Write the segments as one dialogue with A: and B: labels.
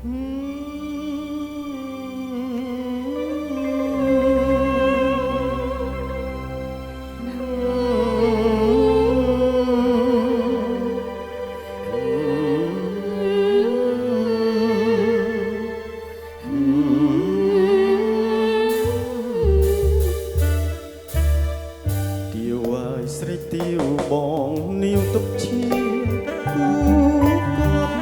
A: ស្រីទៀវបងនាវទុកឈៀគូគប់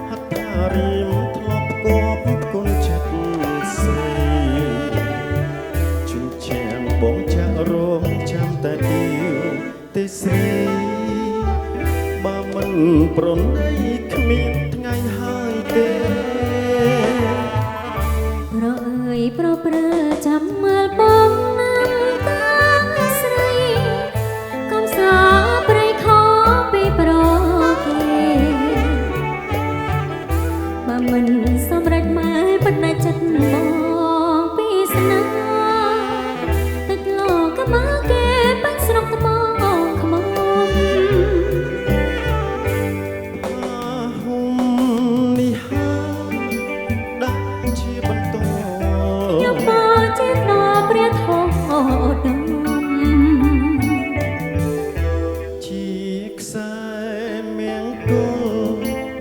A: ហត្ថារីមធ្លាប់គប់គុណចិត្តស្រីជុំចាំបងចាក់រងចាំតែទៀវទេស្រីបើមិនប្រណីគ្មានថ្ងៃហើយទេ
B: ប្រអើយប្រព្រឹត្តចាំមើលបងណាប្រៃខពីប្រគេបើមិនសម្រេចមកបណ្ដាចិត្តបងពីស្នេហ៍ទឹកលោកក៏មកគេបាញ់ស្រុកត្បូងខ្មុំ
A: ហុំនេះហើយដាក់ជាបន្ត
B: យកមកជាដល់ព្រះធម៌ដំ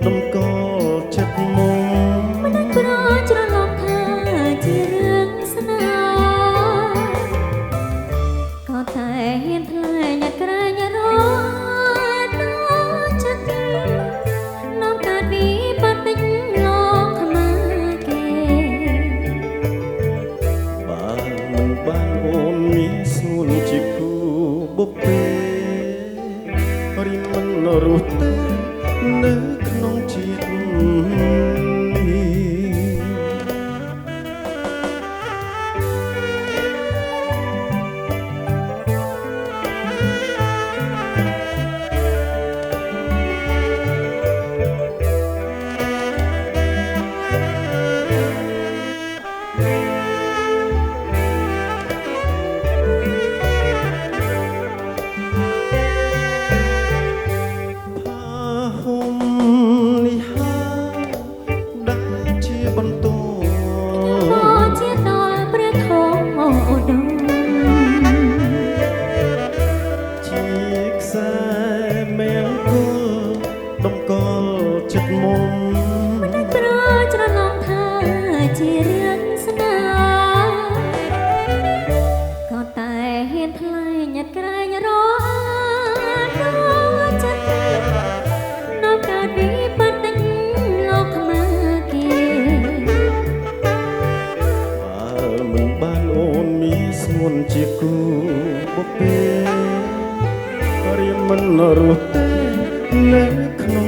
A: ដំកល់ចិត្តមុំ
B: មិនប្រច្រឡំថាជារឿងស្នេហ៍ក៏តែហ៊ានថ្លែងក្រែងរត់ដល់ចិត្តនាំកើតវិបត្តិលោកខ្មាគេ
A: បើមិនបានអូនមានស្ងួនជាគូបុព្វេរិមមិនរស់ទេនៅក្នុងជាតិបន្ត
B: មកជាដល់ព្រះធម៌ដំ
A: ជាខ្សែមង្គលដំកល់ចិត្តមុំ
B: មិនប្រច្រឡំថាជារឿងស្នេហ៍ក៏តែហ៊ានថ្លែងក្រែងរត់ដល់ចិត្តនាំកើតវិបត្តិលោកខ្មាគេ
A: មិនបានអូនមានស្ងួនជាគូបុព្វេរៀមមិនរស់ទេនៅក្នុង